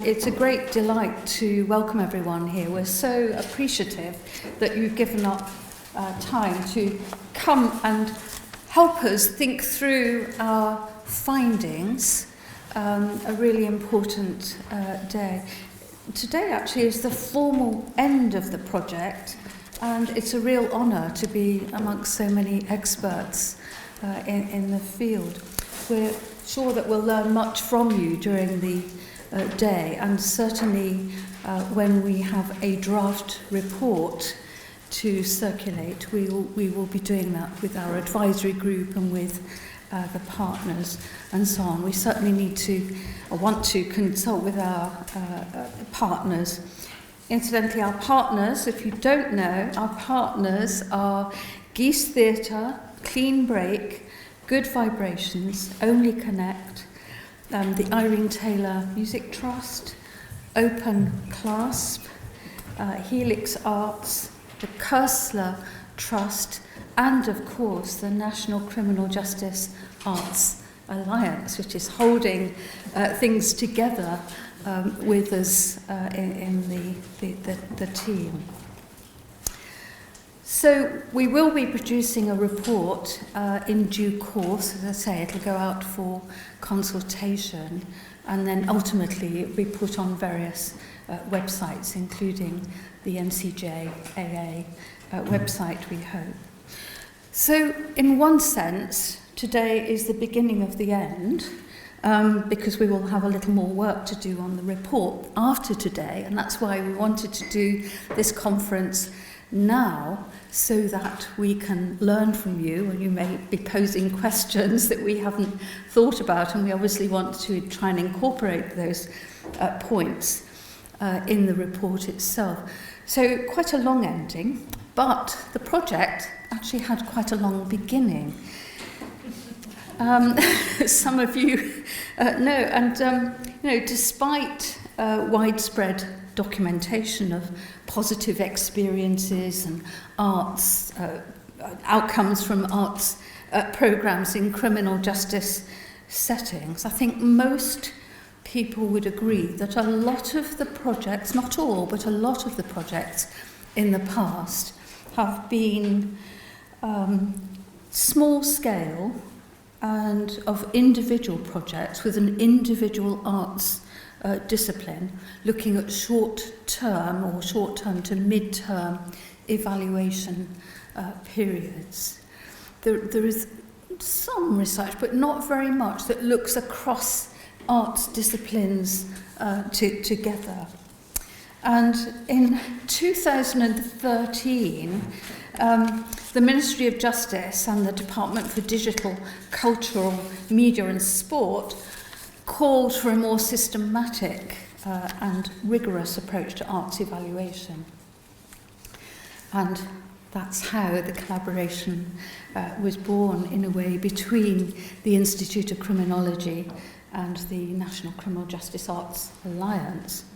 It's a great delight to welcome everyone here. We're so appreciative that you've given up time to come and help us think through our findings. A really important day. Today actually is the formal end of the project, and it's a real honour to be amongst so many experts in the field. We're sure that we'll learn much from you during the day, and certainly when we have a draft report to circulate, we will be doing that with our advisory group and with the partners and so on. We certainly need to, or want to, consult with our partners. Incidentally, our partners, if you don't know, our partners are Geese Theatre, Clean Break, Good Vibrations, Only Connect, the Irene Taylor Music Trust, Open Clasp, Helix Arts, the Kersler Trust, and of course the National Criminal Justice Arts Alliance, which is holding things together with us in the team. So we will be producing a report in due course. As I say, it'll go out for consultation, and then ultimately it will be put on various websites, including the NCJAA website, we hope. So in one sense, today is the beginning of the end, because we will have a little more work to do on the report after today, and that's why we wanted to do this conference now, so that we can learn from you, and you may be posing questions that we haven't thought about, and we obviously want to try and incorporate those points in the report itself. So quite a long ending, but the project actually had quite a long beginning. Some of you know, and despite widespread documentation of positive experiences and arts outcomes from arts programs in criminal justice settings, I think most people would agree that a lot of the projects, not all, but a lot of the projects in the past have been small scale and of individual projects with an individual arts discipline, looking at short-term or short-term to mid-term evaluation periods. There is some research, but not very much, that looks across arts disciplines together. And in 2013, the Ministry of Justice and the Department for Digital, Cultural, Media and Sport called for a more systematic and rigorous approach to arts evaluation. And that's how the collaboration was born, in a way, between the Institute of Criminology and the National Criminal Justice Arts Alliance.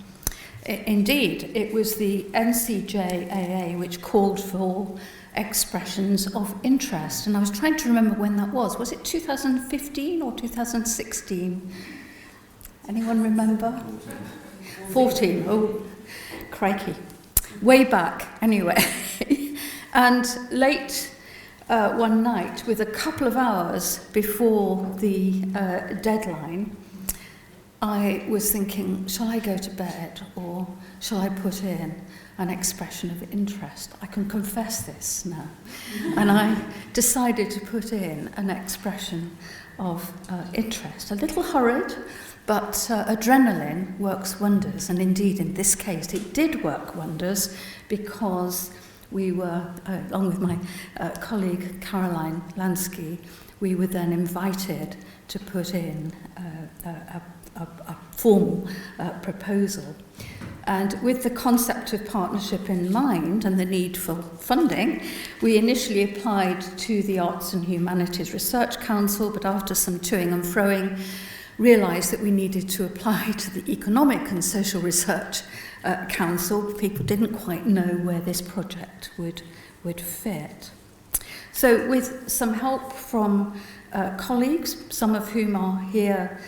Indeed, it was the NCJAA which called for expressions of interest. And I was trying to remember when that was. Was it 2015 or 2016? Anyone remember? 14. Oh, crikey. Way back, anyway. And late one night, with a couple of hours before the deadline, I was thinking, shall I go to bed or shall I put in an expression of interest? I can confess this now. And I decided to put in an expression of interest. A little hurried, but adrenaline works wonders. And indeed, in this case, it did work wonders, because we were, along with my colleague Caroline Lansky, we were then invited to put in a formal proposal. And with the concept of partnership in mind and the need for funding, we initially applied to the Arts and Humanities Research Council, but after some toing and froing, realised that we needed to apply to the Economic and Social Research Council. People didn't quite know where this project would fit. So with some help from colleagues, some of whom are here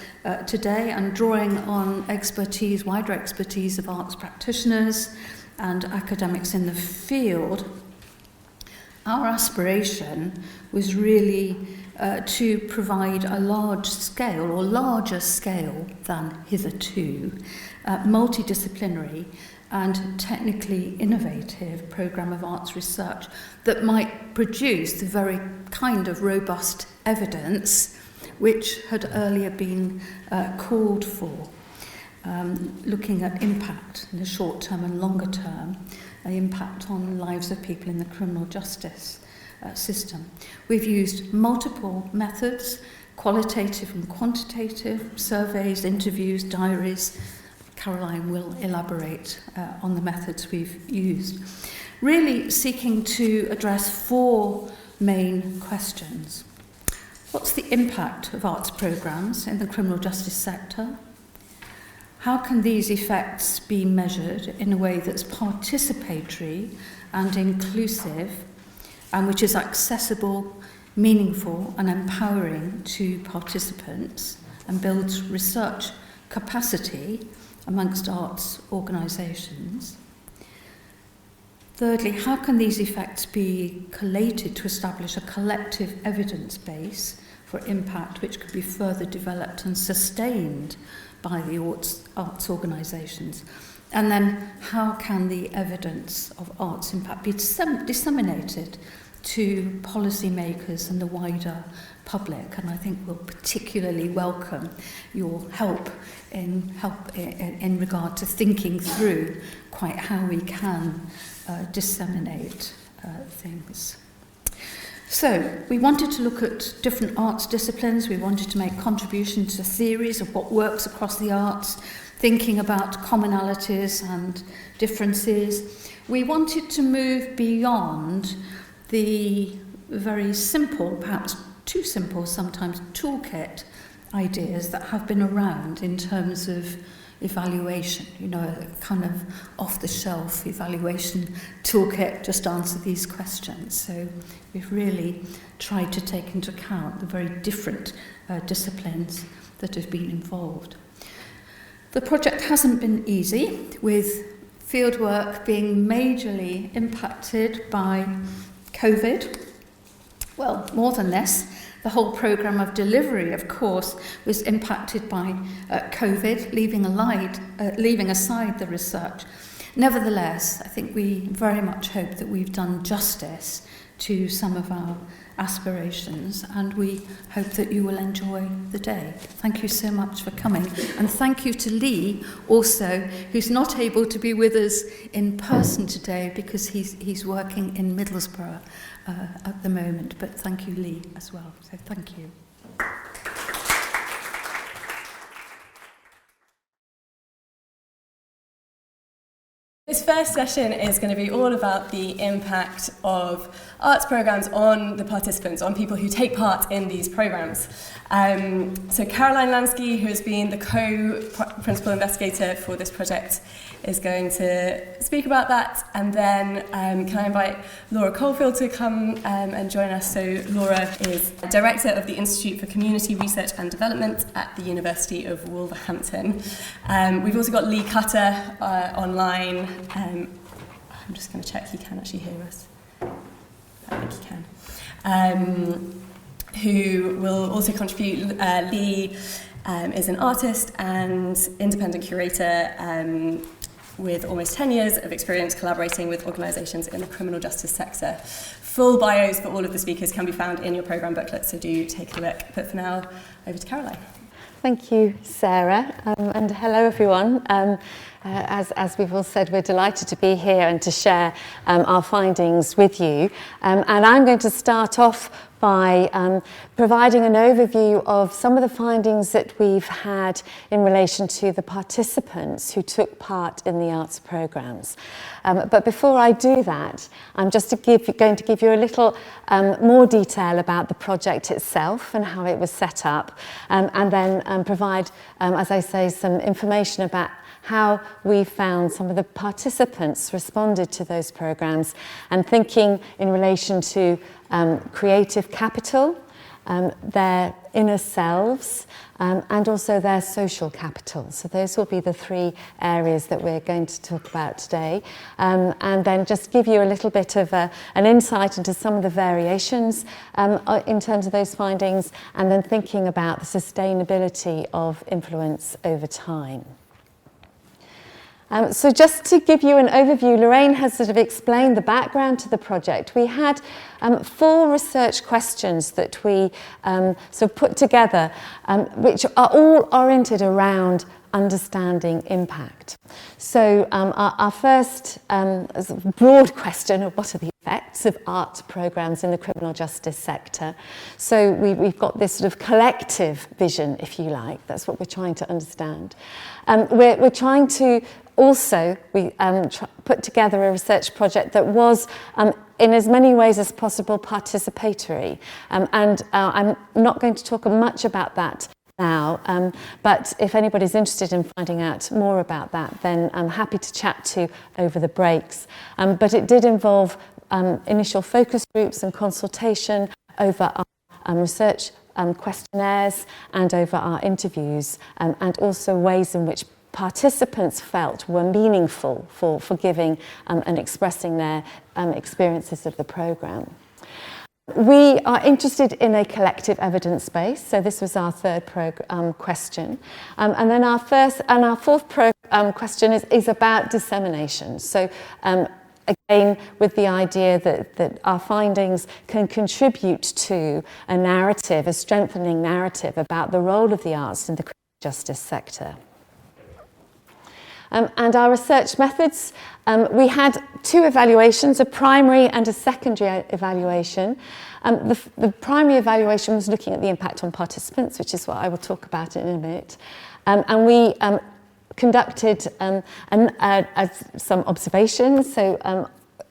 today, and drawing on expertise, wider expertise of arts practitioners and academics in the field, our aspiration was really to provide a large scale, or larger scale than hitherto, multidisciplinary and technically innovative programme of arts research that might produce the very kind of robust evidence which had earlier been called for, looking at impact in the short term and longer term, impact on lives of people in the criminal justice system. We've used multiple methods, qualitative and quantitative, surveys, interviews, diaries. Caroline will elaborate on the methods we've used, really seeking to address 4 main questions. What's the impact of arts programmes in the criminal justice sector? How can these effects be measured in a way that's participatory and inclusive, and which is accessible, meaningful and empowering to participants, and builds research capacity amongst arts organisations? Thirdly, how can these effects be collated to establish a collective evidence base for impact which could be further developed and sustained by the arts organisations? And then how can the evidence of arts impact be disseminated to policymakers and the wider public? And I think we'll particularly welcome your help in regard to thinking through quite how we can disseminate things. So we wanted to look at different arts disciplines. We wanted to make contributions to theories of what works across the arts, thinking about commonalities and differences. We wanted to move beyond the very simple, perhaps too simple sometimes, toolkit ideas that have been around in terms of evaluation, a kind of off-the-shelf evaluation toolkit, just answer these questions. So we've really tried to take into account the very different disciplines that have been involved. The project hasn't been easy, with fieldwork being majorly impacted by COVID. Well, more than this, the whole programme of delivery, of course, was impacted by COVID, leaving aside the research. Nevertheless, I think we very much hope that we've done justice to some of our aspirations, and we hope that you will enjoy the day. Thank you so much for coming, and thank you to Lee also, who's not able to be with us in person today because he's working in Middlesbrough at the moment, but thank you, Lee, as well. So thank you. This first session is going to be all about the impact of arts programmes on the participants, on people who take part in these programmes. So Caroline Lansky, who has been the co-principal investigator for this project, is going to speak about that. And then can I invite Laura Coalfield to come and join us? So Laura is Director of the Institute for Community Research and Development at the University of Wolverhampton. We've also got Lee Cutter online. I'm just going to check he can actually hear us. I think he can. Who will also contribute. Lee is an artist and independent curator with almost 10 years of experience collaborating with organisations in the criminal justice sector. Full bios for all of the speakers can be found in your programme booklet, so do take a look. But for now, over to Caroline. Thank you, Sarah, and hello everyone. As we've all said, we're delighted to be here and to share our findings with you. And I'm going to start off by providing an overview of some of the findings that we've had in relation to the participants who took part in the arts programmes. But before I do that, I'm just going to give you a little more detail about the project itself and how it was set up, and then provide, as I say, some information about how we found some of the participants responded to those programmes, and thinking in relation to creative capital, their inner selves, and also their social capital. So those will be the three areas that we're going to talk about today. And then just give you a little bit of an insight into some of the variations in terms of those findings, and then thinking about the sustainability of influence over time. So just to give you an overview, Lorraine has sort of explained the background to the project. We had 4 research questions that we sort of put together, which are all oriented around understanding impact. So our first broad question of what are the effects of arts programmes in the criminal justice sector. So we've got this sort of collective vision, if you like. That's what we're trying to understand. We're trying to also put together a research project that was in as many ways as possible participatory. And I'm not going to talk much about that now, but if anybody's interested in finding out more about that, then I'm happy to chat to over the breaks. But it did involve initial focus groups and consultation over our research questionnaires and over our interviews, and also ways in which participants felt were meaningful for giving and expressing their experiences of the programme. We are interested in a collective evidence base, so this was our third question. And then our fourth question is about dissemination. So again, with the idea that our findings can contribute to a narrative, a strengthening narrative about the role of the arts in the criminal justice sector. And our research methods, we had 2 evaluations, a primary and a secondary evaluation. The primary evaluation was looking at the impact on participants, which is what I will talk about in a minute. And we conducted some observations, so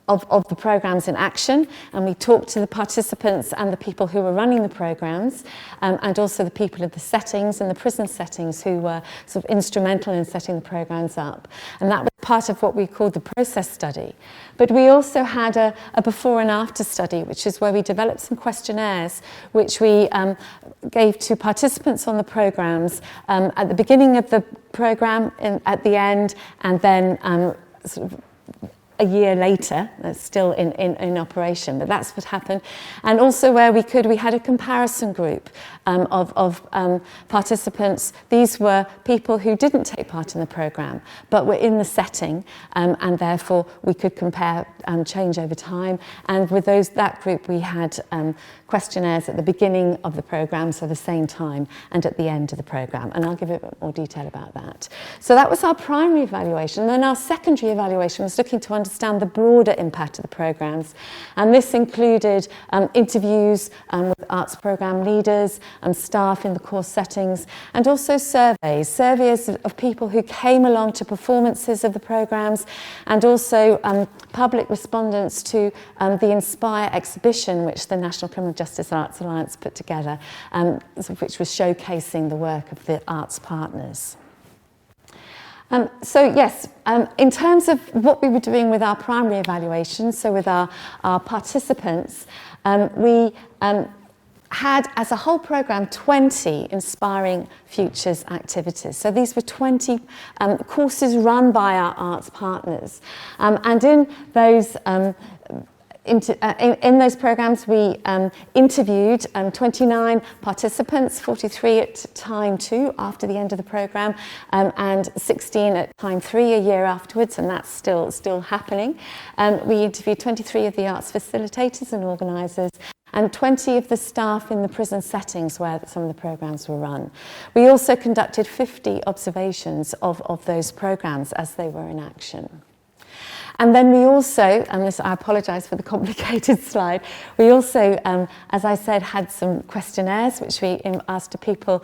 of the programmes in action, and we talked to the participants and the people who were running the programmes, and also the people of the settings and the prison settings who were sort of instrumental in setting the programmes up. And that was part of what we called the process study. But we also had a before and after study, which is where we developed some questionnaires which we gave to participants on the programmes at the beginning of the programme, at the end, and then sort of a year later. That's still in operation, but that's what happened. And also where we had a comparison group of participants. These were people who didn't take part in the programme, but were in the setting, and therefore we could compare change over time. And with that group, we had questionnaires at the beginning of the programme, so the same time, and at the end of the programme. And I'll give a bit more detail about that. So that was our primary evaluation. And then our secondary evaluation was looking to understand the broader impact of the programmes. And this included interviews with arts programme leaders and staff in the core settings, and also surveys of people who came along to performances of the programmes, and also public respondents to the Inspire exhibition, which the National Criminal Justice Arts Alliance put together, which was showcasing the work of the arts partners. So yes, in terms of what we were doing with our primary evaluation, so with our participants, we had as a whole programme 20 Inspiring Futures activities. So these were 20 courses run by our arts partners. And in those in those programmes, we interviewed 29 participants, 43 at time 2 after the end of the programme, and 16 at time 3 a year afterwards, and that's still happening. We interviewed 23 of the arts facilitators and organisers, and 20 of the staff in the prison settings where some of the programmes were run. We also conducted 50 observations of those programmes as they were in action. And then we also, and this, I apologise for the complicated slide, we also, as I said, had some questionnaires which we asked to people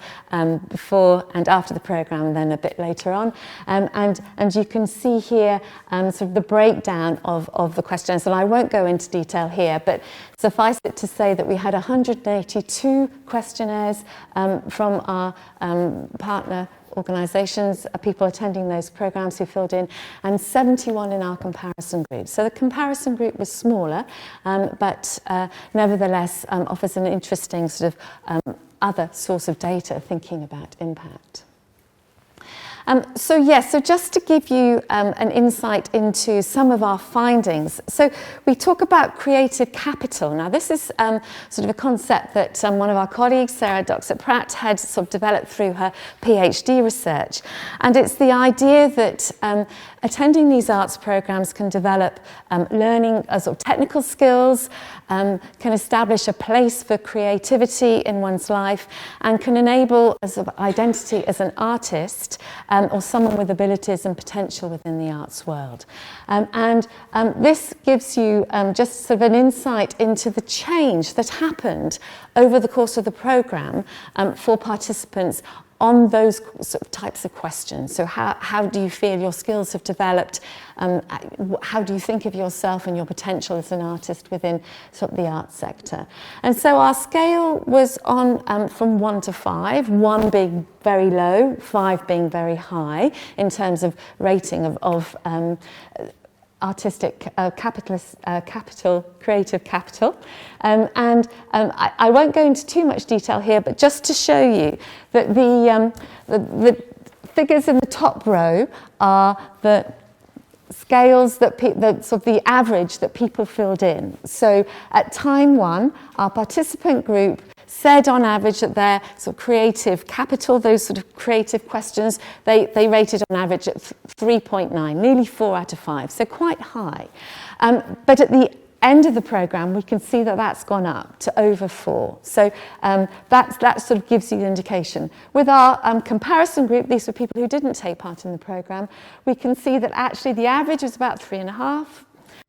before and after the programme, and then a bit later on. And you can see here sort of the breakdown of the questionnaires, and I won't go into detail here, but suffice it to say that we had 182 questionnaires from our partner organisations, people attending those programmes who filled in, and 71 in our comparison group. So the comparison group was smaller, but nevertheless offers an interesting sort of other source of data thinking about impact. So just to give you an insight into some of our findings. So we talk about creative capital. Now this is sort of a concept that one of our colleagues, Sarah Doxat-Pratt, had sort of developed through her PhD research. And it's the idea that attending these arts programs can develop learning sort of technical skills, can establish a place for creativity in one's life, and can enable a sort of identity as an artist or someone with abilities and potential within the arts world. This gives you just sort of an insight into the change that happened over the course of the programme for participants on those sort of types of questions. So how do you feel your skills have developed? How do you think of yourself and your potential as an artist within sort of the arts sector? And so our scale was on from 1 to 5, 1 being very low, 5 being very high in terms of rating of artistic creative capital. I won't go into too much detail here, but just to show you that the figures in the top row are the scales that sort of the average that people filled in. So at time 1, our participant group said on average that their sort of creative capital, those sort of creative questions, they rated on average at 3.9, nearly 4 out of 5, so quite high. But at the end of the programme, we can see that that's gone up to over 4. So that sort of gives you the indication. With our comparison group, these were people who didn't take part in the programme, we can see that actually the average was about 3.5,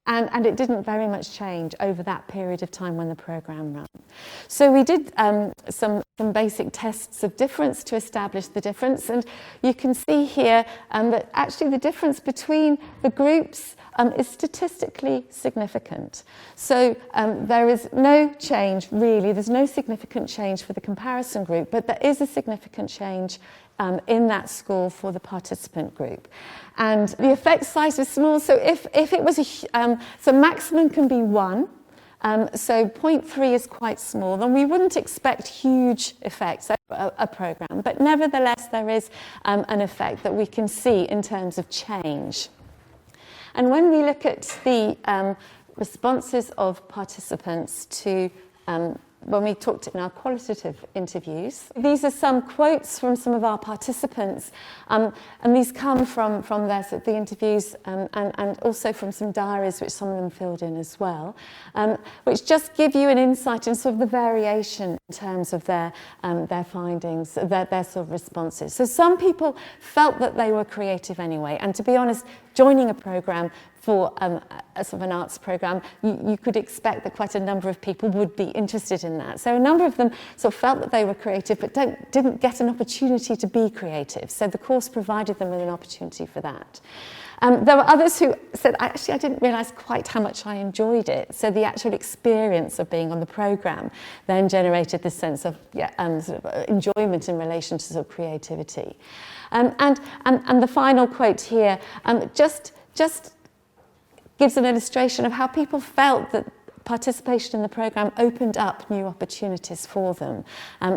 and it didn't very much change over that period of time when the programme ran. So we did some basic tests of difference to establish the difference, and you can see here that actually the difference between the groups is statistically significant. So there is no change really, there's no significant change for the comparison group, but there is a significant change in that score for the participant group. And the effect size was small, so if it was so maximum can be 1, so 0.3 is quite small, and we wouldn't expect huge effects over a programme, but nevertheless there is an effect that we can see in terms of change. And when we look at the responses of participants to when we talked in our qualitative interviews. These are some quotes from some of our participants, and these come from the interviews and also from some diaries which some of them filled in as well, which just give you an insight into sort of the variation in terms of their findings, their sort of responses. So some people felt that they were creative anyway, and to be honest, joining a programme for a sort of an arts programme, you could expect that quite a number of people would be interested in that. So a number of them sort of felt that they were creative but didn't get an opportunity to be creative. So the course provided them with an opportunity for that. There were others who said, actually, I didn't realise quite how much I enjoyed it. So the actual experience of being on the programme then generated this sense of sort of enjoyment in relation to sort of creativity. And the final quote here just gives an illustration of how people felt that participation in the programme opened up new opportunities for them.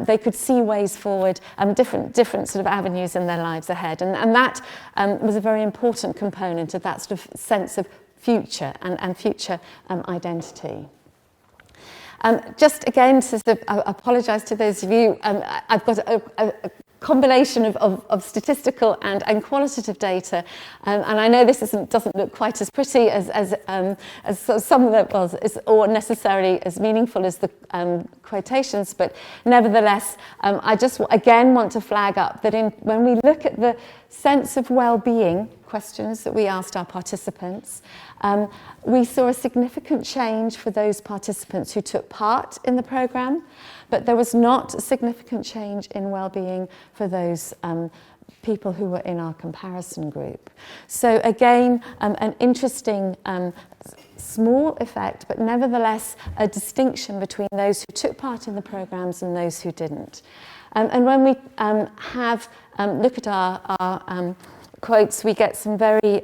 They could see ways forward, different sort of avenues in their lives ahead. And that was a very important component of that sort of sense of future and future identity. Just again, to sort of apologise to those of you, I've got a combination of statistical and qualitative data, and I know this doesn't look quite as pretty as some of it or necessarily as meaningful as the quotations, but nevertheless, I just again want to flag up that when we look at the sense of well-being questions that we asked our participants, we saw a significant change for those participants who took part in the programme, but there was not a significant change in well-being for those people who were in our comparison group. So again, an interesting small effect, but nevertheless a distinction between those who took part in the programmes and those who didn't. And when we look at our quotes, we get some very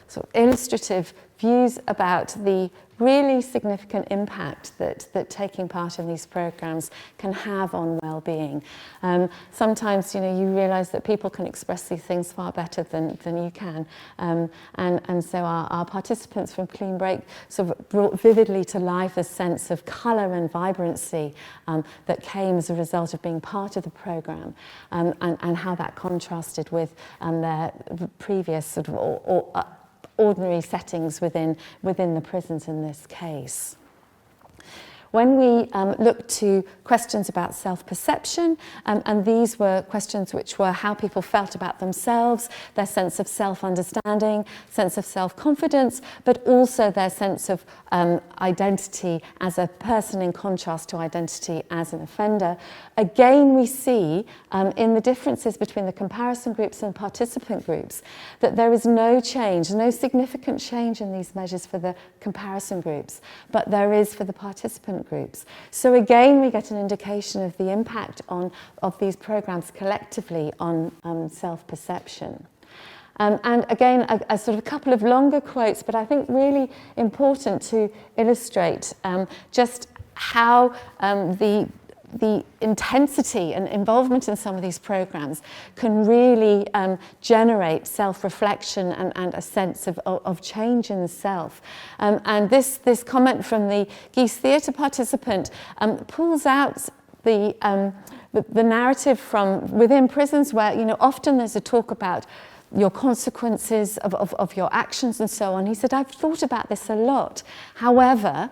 sort of illustrative views about the really significant impact that taking part in these programs can have on well-being. Sometimes, you realise that people can express these things far better than you can. And so our participants from Clean Break sort of brought vividly to life a sense of colour and vibrancy that came as a result of being part of the programme, and how that contrasted with their previous sort of ordinary settings within the prisons in this case. When we looked to questions about self-perception, and these were questions which were how people felt about themselves, their sense of self-understanding, sense of self-confidence, but also their sense of identity as a person in contrast to identity as an offender. Again, we see in the differences between the comparison groups and participant groups that there is no change, no significant change in these measures for the comparison groups, but there is for the participant groups. So again, we get an indication of the impact of these programs collectively on self-perception. And again, a sort of a couple of longer quotes, but I think really important to illustrate just how the intensity and involvement in some of these programs can really generate self-reflection and a sense of change in the self. And this comment from the Geese Theatre participant pulls out the narrative from within prisons where, often there's a talk about your consequences of your actions and so on. He said, I've thought about this a lot. However,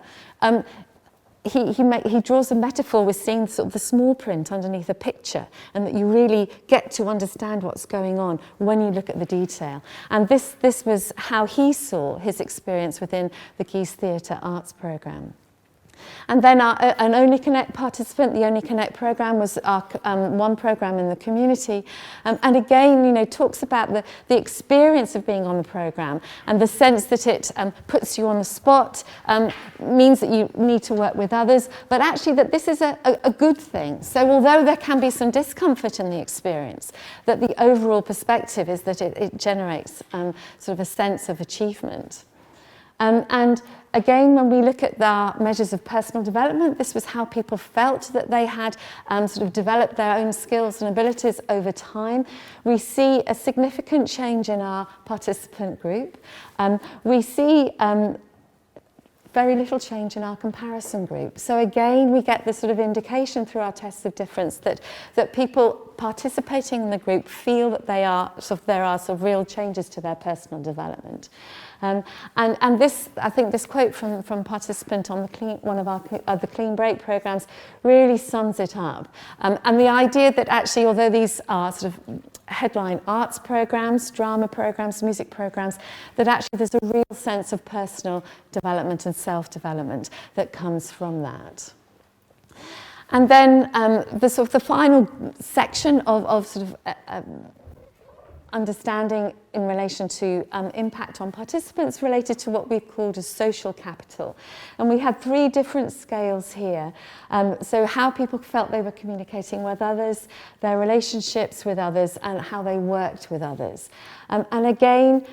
he draws a metaphor with seeing sort of the small print underneath a picture, and that you really get to understand what's going on when you look at the detail. And this was how he saw his experience within the Geese Theatre Arts programme. And then an Only Connect participant, the Only Connect programme was our one programme in the community. And again, talks about the experience of being on the programme and the sense that it puts you on the spot, means that you need to work with others, but actually that this is a good thing. So although there can be some discomfort in the experience, that the overall perspective is that it generates sort of a sense of achievement. And again, when we look at the measures of personal development, this was how people felt that they had sort of developed their own skills and abilities over time. We see a significant change in our participant group. We see very little change in our comparison group. So again, we get this sort of indication through our tests of difference that people participating in the group feel that there are sort of real changes to their personal development. And this, I think this quote from participant on one of our the Clean Break programs really sums it up. And the idea that actually, although these are sort of headline arts programs, drama programs, music programs, that actually there's a real sense of personal development and self-development that comes from that. And then the final section of sort of understanding in relation to impact on participants related to what we've called as social capital. And we had 3 different scales here. So how people felt they were communicating with others, their relationships with others, and how they worked with others. And again,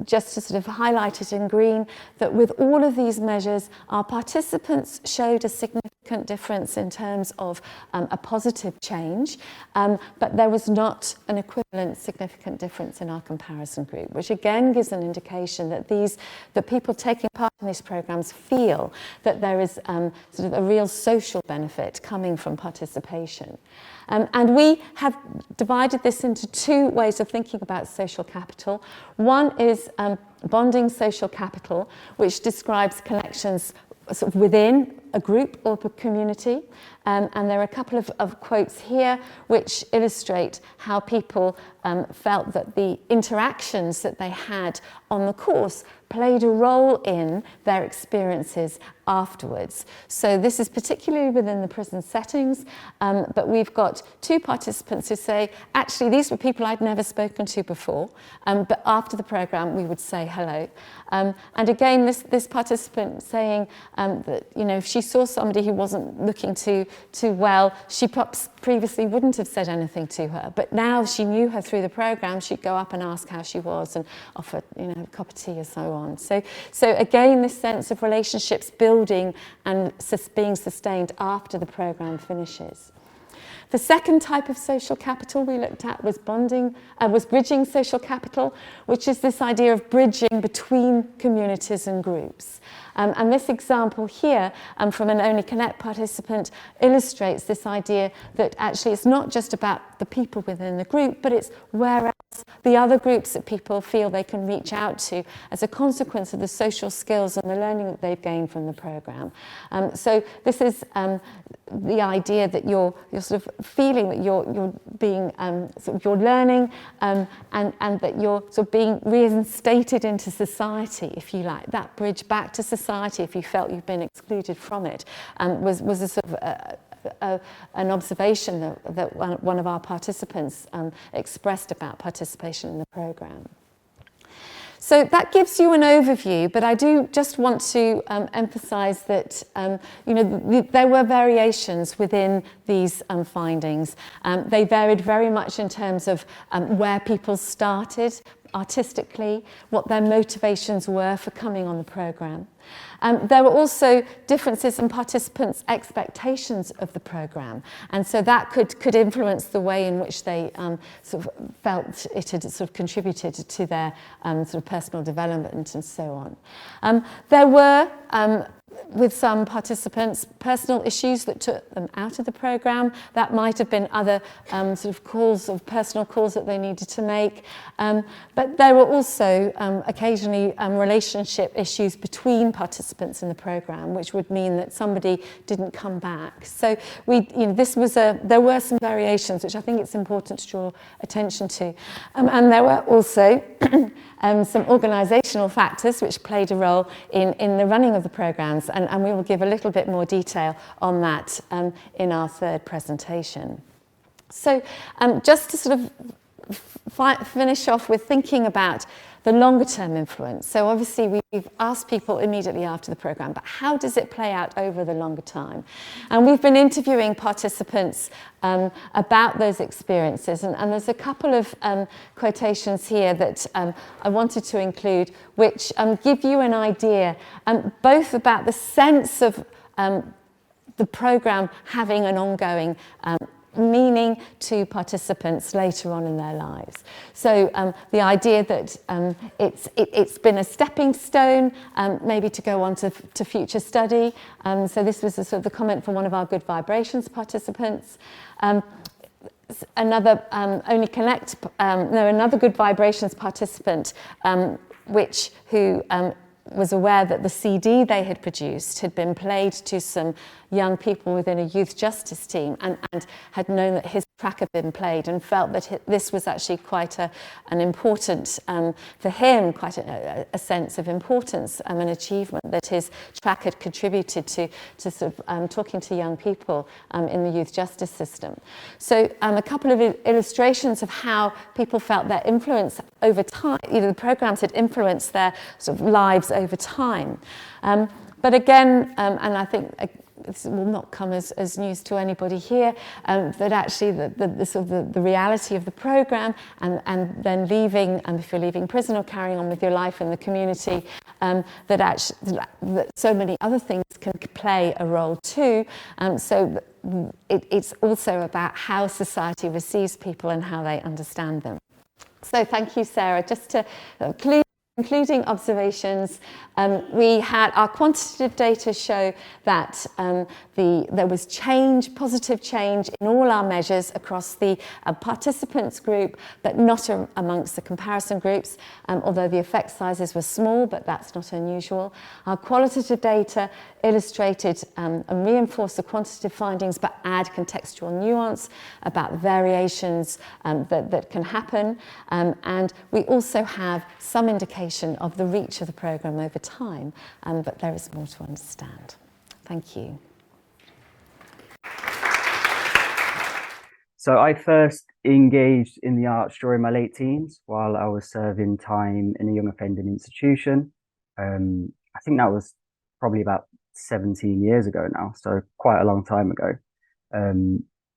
just to sort of highlight it in green, that with all of these measures, our participants showed a significant difference in terms of a positive change, but there was not an equivalent significant difference in our comparison group, which again gives an indication that the people taking part in these programs feel that there is sort of a real social benefit coming from participation. And we have divided this into 2 ways of thinking about social capital. One is bonding social capital, which describes connections sort of within a group or a community. And there are a couple of quotes here which illustrate how people felt that the interactions that they had on the course played a role in their experiences afterwards. So this is particularly within the prison settings, but we've got 2 participants who say, actually, these were people I'd never spoken to before, but after the programme we would say hello. And again, this participant saying that, if she she saw somebody who wasn't looking too well, she perhaps previously wouldn't have said anything to her, but now she knew her through the programme, she'd go up and ask how she was and offer, you know, a cup of tea and so on. So again, this sense of relationships building and being sustained after the programme finishes. The second type of social capital we looked at was bridging social capital, which is this idea of bridging between communities and groups. And this example here from an Only Connect participant illustrates this idea that actually it's not just about the people within the group, but it's where else the other groups that people feel they can reach out to as a consequence of the social skills and the learning that they've gained from the programme. So this is the idea that you're sort of feeling that you're being sort of you're learning and that you're sort of being reinstated into society, if you like. That bridge back to society, if you felt you've been excluded from it, was a sort of an observation that one of our participants expressed about participation in the programme. So that gives you an overview, but I do just want to emphasise that you know, there were variations within these findings. They varied very much in terms of where people started artistically, what their motivations were for coming on the programme. There were also differences in participants' expectations of the programme, and so that could influence the way in which they sort of felt it had sort of contributed to their sort of personal development and so on. There were with some participants, personal issues that took them out of the programme. That might have been other sort of calls, of personal calls that they needed to make. But there were also occasionally relationship issues between participants in the programme, which would mean that somebody didn't come back. So this was there were some variations, which I think it's important to draw attention to. And there were also some organisational factors which played a role in the running of the programmes, and we will give a little bit more detail on that in our third presentation. So just to sort of finish off with thinking about the longer term influence. So obviously we've asked people immediately after the programme, but how does it play out over the longer time? And we've been interviewing participants about those experiences, and there's a couple of quotations here that I wanted to include, which give you an idea both about the sense of the programme having an ongoing meaning to participants later on in their lives. So the idea that it's been a stepping stone, maybe to go on to future study. So this was sort of the comment from one of our Good Vibrations participants. Another another Good Vibrations participant, who was aware that the CD they had produced had been played to some young people within a youth justice team, and had known that his track had been played, and felt that this was actually quite an important, for him, quite a sense of importance and an achievement, that his track had contributed to sort of talking to young people in the youth justice system. So a couple of illustrations of how people felt their influence over time, the programmes had influenced their sort of lives over time. But again, and I think this will not come as news to anybody here, that actually the sort of the reality of the programme and then leaving, and if you're leaving prison or carrying on with your life in the community, that so many other things can play a role too. So it's also about how society receives people and how they understand them. So thank you, Sarah. Just to concluding observations, we had our quantitative data show that there was positive change in all our measures across the participants group, but not amongst the comparison groups, although the effect sizes were small, but that's not unusual. Our qualitative data illustrated and reinforced the quantitative findings, but add contextual nuance about variations that can happen. And we also have some indication of the reach of the programme over time, but there is more to understand. Thank you. So I first engaged in the arts during my late teens while I was serving time in a young offending institution. I think that was probably about 17 years ago now, so quite a long time ago.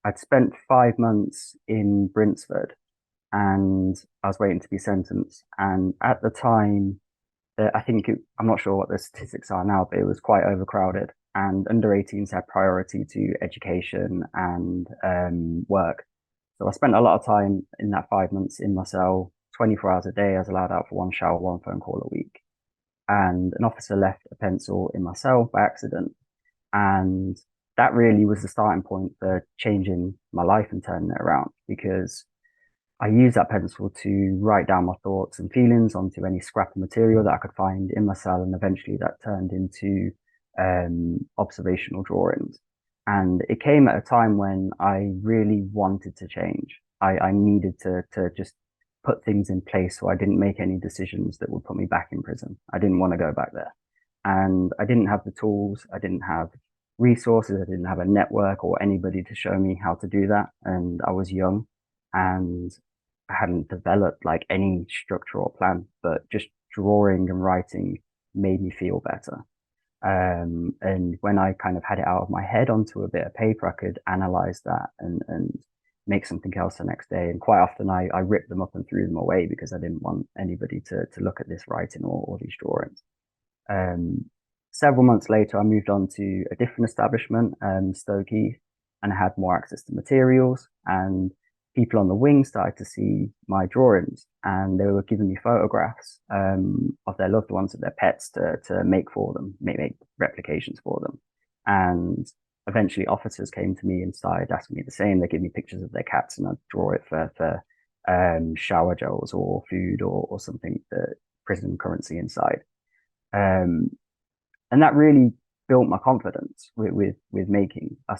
I'd spent 5 months in Brinsford, and I was waiting to be sentenced. And at the time, I'm not sure what the statistics are now, but it was quite overcrowded. And under 18s had priority to education and work. So I spent a lot of time in that 5 months in my cell, 24 hours a day. I was allowed out for one shower, one phone call a week. And an officer left a pencil in my cell by accident. And that really was the starting point for changing my life and turning it around, because I used that pencil to write down my thoughts and feelings onto any scrap of material that I could find in my cell. And eventually that turned into observational drawings. And it came at a time when I really wanted to change. I needed to just put things in place so I didn't make any decisions that would put me back in prison. I didn't want to go back there. And I didn't have the tools, I didn't have resources, I didn't have a network or anybody to show me how to do that. And I was young and I hadn't developed like any structure or plan, but just drawing and writing made me feel better. And when I kind of had it out of my head onto a bit of paper, I could analyze that and make something else the next day. And quite often I ripped them up and threw them away because I didn't want anybody to look at this writing or these drawings. Several months later, I moved on to a different establishment, Stoke Heath, and I had more access to materials, and people on the wing started to see my drawings, and they were giving me photographs of their loved ones, of their pets to make for them, make replications for them. And eventually officers came to me and started asking me the same. They give me pictures of their cats and I'd draw it for shower gels or food or something, the prison currency inside. And that really built my confidence with making. I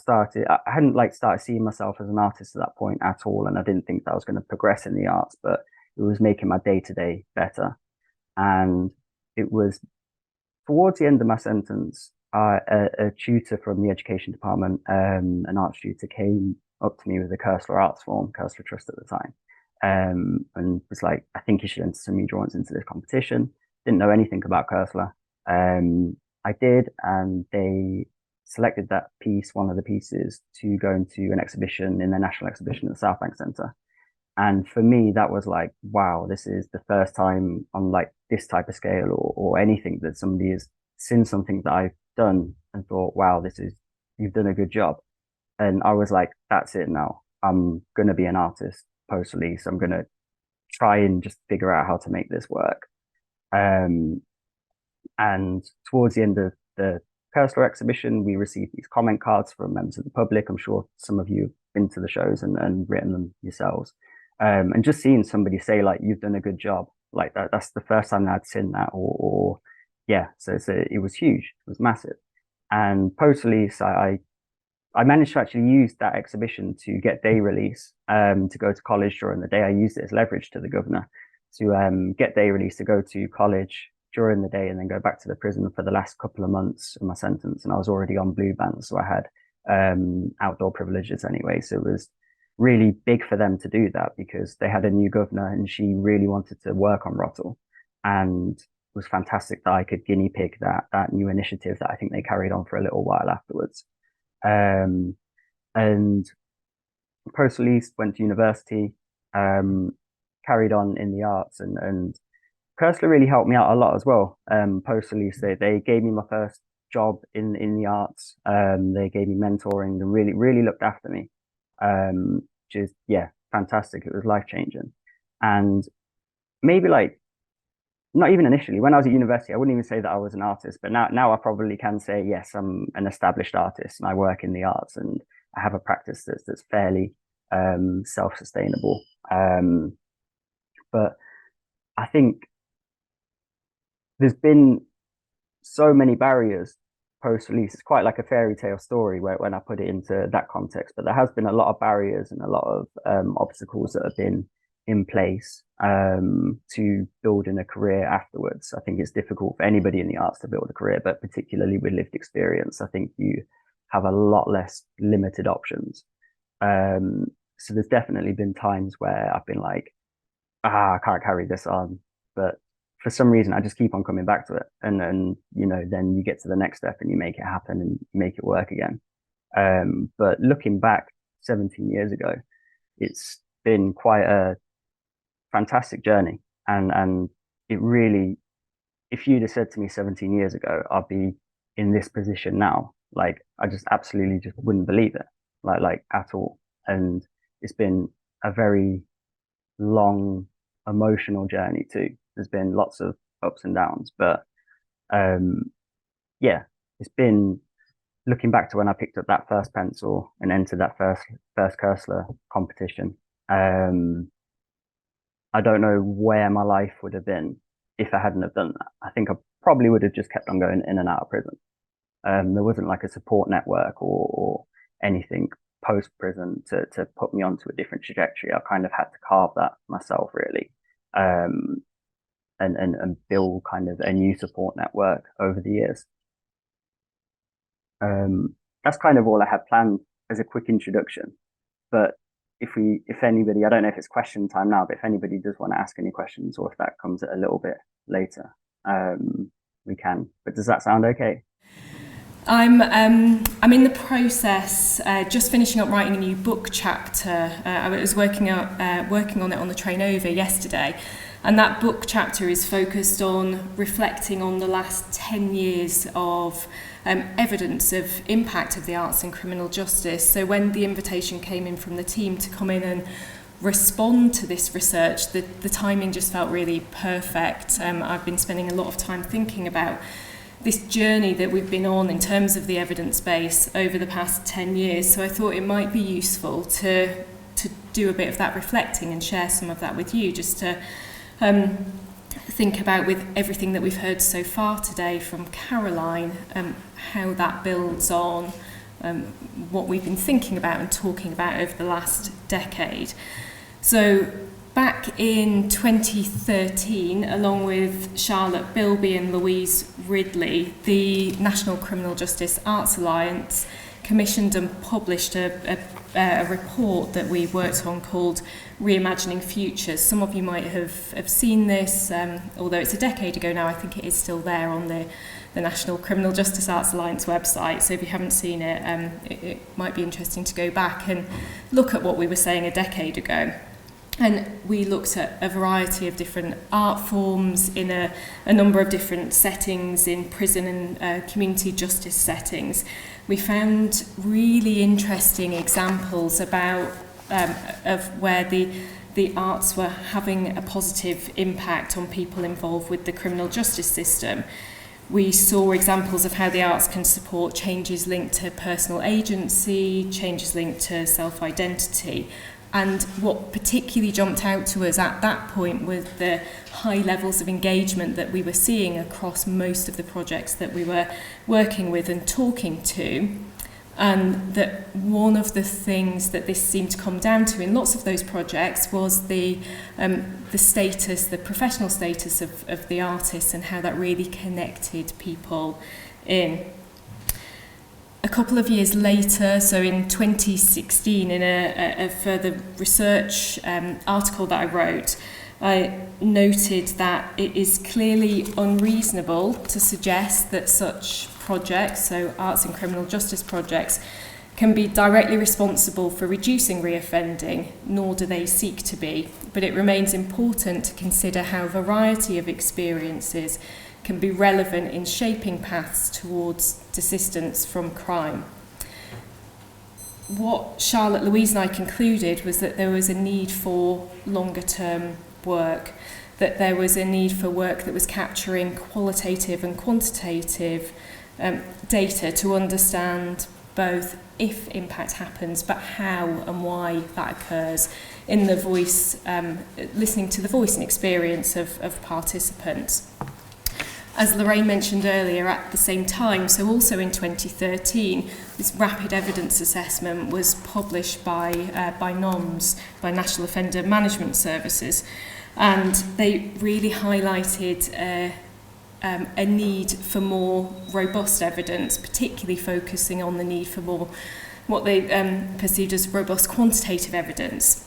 hadn't started seeing myself as an artist at that point at all, and I didn't think that I was going to progress in the arts, but it was making my day-to-day better. And it was towards the end of my sentence, a tutor from the education department, an arts tutor, came up to me with a Cursor arts form, Cursor Trust at the time, and was like, I think you should enter some new drawings into this competition. Didn't know anything about Cursor. I did, and they selected that piece, one of the pieces, to go into an exhibition in the national exhibition at the South Bank Centre. And for me, that was like, wow, this is the first time on like this type of scale or anything that somebody has seen something that I've done and thought, wow, you've done a good job. And I was like, that's it now. I'm going to be an artist post-release. I'm going to try and just figure out how to make this work. And towards the end of the Cursor exhibition, we received these comment cards from members of the public. I'm sure some of you have been to the shows and written them yourselves. And just seeing somebody say like, you've done a good job, like that's the first time I'd seen that yeah. So it was huge. It was massive. And post-release, I managed to actually use that exhibition to get day release, to go to college during the day. I used it as leverage to the governor to get day release to go to college during the day and then go back to the prison for the last couple of months of my sentence. And I was already on blue bands, so I had outdoor privileges anyway. So it was really big for them to do that because they had a new governor and she really wanted to work on Rottle. And it was fantastic that I could guinea pig that new initiative that I think they carried on for a little while afterwards. And post-release, went to university, carried on in the arts, and Cursor really helped me out a lot as well. Post-release, they gave me my first job in the arts. They gave me mentoring and really looked after me, which is, yeah, fantastic. It was life-changing. And maybe like, not even initially, when I was at university, I wouldn't even say that I was an artist, but now I probably can say, yes, I'm an established artist and I work in the arts and I have a practice that's fairly self-sustainable. But I think there's been so many barriers post-release. It's quite like a fairy tale story when I put it into that context, but there has been a lot of barriers and a lot of obstacles that have been in place to building a career afterwards. I think it's difficult for anybody in the arts to build a career, but particularly with lived experience, I think you have a lot less limited options. So there's definitely been times where I've been like, I can't carry this on. But for some reason, I just keep on coming back to it. And then, you know, then you get to the next step and you make it happen and make it work again. But looking back 17 years ago, it's been quite a fantastic journey. And it really, if you'd have said to me 17 years ago, I'll be in this position now, like I just absolutely just wouldn't believe it, like at all. And it's been a very long emotional journey too. There's been lots of ups and downs, but yeah, it's been looking back to when I picked up that first pencil and entered that first Cursor competition. I don't know where my life would have been if I hadn't have done that. I think I probably would have just kept on going in and out of prison. There wasn't like a support network or anything post prison to put me onto a different trajectory. I kind of had to carve that myself, really, and build kind of a new support network over the years. That's kind of all I had planned as a quick introduction. But if anybody, I don't know if it's question time now, but if anybody does want to ask any questions, or if that comes a little bit later, we can. But does that sound okay? I'm in the process, just finishing up writing a new book chapter. I was working on it on the train over yesterday, and that book chapter is focused on reflecting on the last 10 years of evidence of impact of the arts in criminal justice. So when the invitation came in from the team to come in and respond to this research, the timing just felt really perfect. I've been spending a lot of time thinking about this journey that we've been on in terms of the evidence base over the past 10 years. So I thought it might be useful to do a bit of that reflecting and share some of that with you, just to think about, with everything that we've heard so far today from Caroline, how that builds on what we've been thinking about and talking about over the last decade. So back in 2013, along with Charlotte Bilby and Louise Ridley, the National Criminal Justice Arts Alliance commissioned and published a report that we worked on called Reimagining Futures. Some of you might have seen this, although it's a decade ago now. I think it is still there on the National Criminal Justice Arts Alliance website. So if you haven't seen it, it might be interesting to go back and look at what we were saying a decade ago. And we looked at a variety of different art forms in a number of different settings, in prison and community justice settings. We found really interesting examples about of where the arts were having a positive impact on people involved with the criminal justice system. We saw examples of how the arts can support changes linked to personal agency, changes linked to self-identity. And what particularly jumped out to us at that point was the high levels of engagement that we were seeing across most of the projects that we were working with and talking to. And that one of the things that this seemed to come down to in lots of those projects was the status, the professional status of the artists, and how that really connected people in. A couple of years later, so in 2016, in a further research article that I wrote, I noted that it is clearly unreasonable to suggest that such projects, so arts and criminal justice projects, can be directly responsible for reducing reoffending, nor do they seek to be. But it remains important to consider how a variety of experiences can be relevant in shaping paths towards desistance from crime. What Charlotte, Louise and I concluded was that there was a need for longer term work, that there was a need for work that was capturing qualitative and quantitative data to understand both if impact happens, but how and why that occurs in the voice, listening to the voice and experience of participants. As Lorraine mentioned earlier, at the same time, so also in 2013, this rapid evidence assessment was published by NOMS, by National Offender Management Services, and they really highlighted a need for more robust evidence, particularly focusing on the need for more what they perceived as robust quantitative evidence.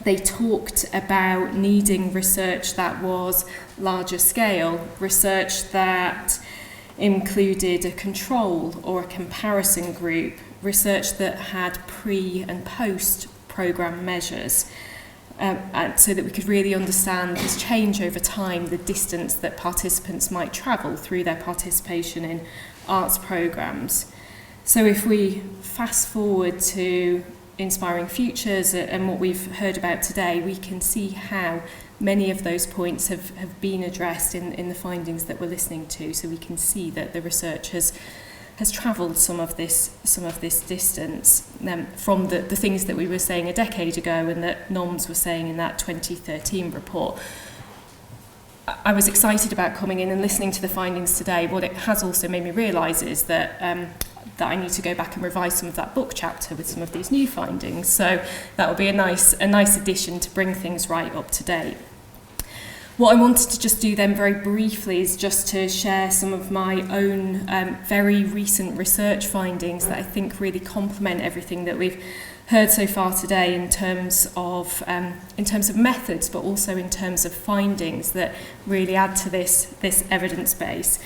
they talked about needing research that was larger scale, research that included a control or a comparison group, research that had pre and post programme measures, and so that we could really understand this change over time, the distance that participants might travel through their participation in arts programmes. So if we fast forward to Inspiring Futures and what we've heard about today, we can see how many of those points have been addressed in the findings that we're listening to. So we can see that the research has travelled some of this distance from the things that we were saying a decade ago and that NOMS were saying in that 2013 report. I was excited about coming in and listening to the findings today. What it has also made me realise is that I need to go back and revise some of that book chapter with some of these new findings. So that will be a nice addition to bring things right up to date. What I wanted to just do then very briefly is just to share some of my own very recent research findings that I think really complement everything that we've heard so far today in terms of methods, but also in terms of findings that really add to this evidence base.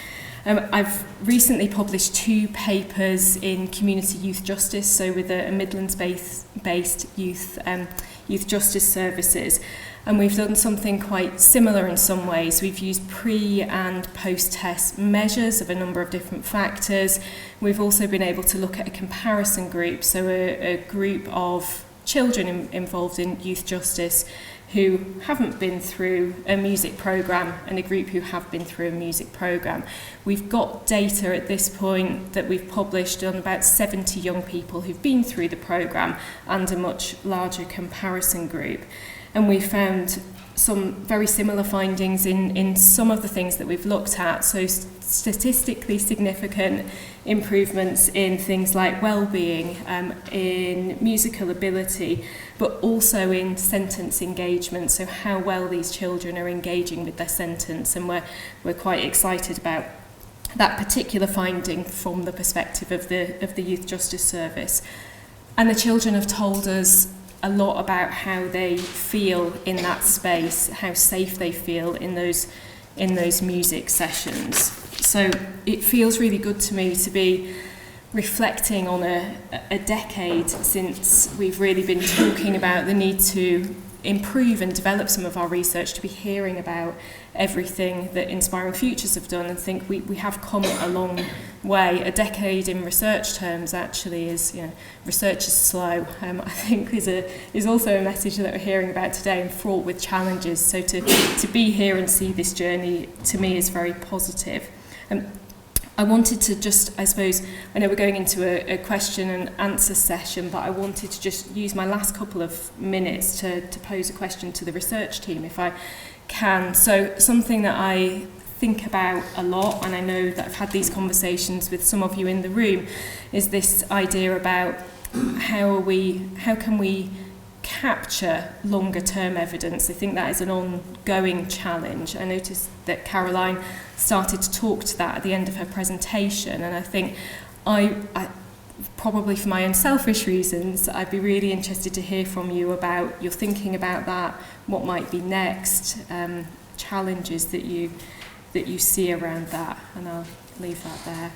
I've recently published 2 papers in community youth justice, so with a Midlands-based youth justice services. And we've done something quite similar in some ways. We've used pre- and post-test measures of a number of different factors. We've also been able to look at a comparison group, so a group of children involved in youth justice who haven't been through a music programme and a group who have been through a music programme. We've got data at this point that we've published on about 70 young people who've been through the programme and a much larger comparison group. And we found some very similar findings in some of the things that we've looked at. So statistically significant improvements in things like well-being, in musical ability, but also in sentence engagement, so how well these children are engaging with their sentence. And we're quite excited about that particular finding from the perspective of the Youth Justice Service. And the children have told us a lot about how they feel in that space, how safe they feel in those music sessions. So it feels really good to me to be reflecting on a decade since we've really been talking about the need to improve and develop some of our research, to be hearing about everything that Inspiring Futures have done, and think we have come a long way. A decade in research terms actually is, research is slow. I think is also a message that we're hearing about today, and fraught with challenges. So to be here and see this journey, to me, is very positive. I wanted to just, I suppose, I know we're going into a question and answer session, but I wanted to just use my last couple of minutes to pose a question to the research team, if I can. So something that I think about a lot, and I know that I've had these conversations with some of you in the room, is this idea about how can we capture longer term evidence. I think that is an ongoing challenge. I noticed that Caroline started to talk to that at the end of her presentation, and I think I probably for my own selfish reasons, I'd be really interested to hear from you about your thinking about that, what might be next, challenges that you see around that, and I'll leave that there.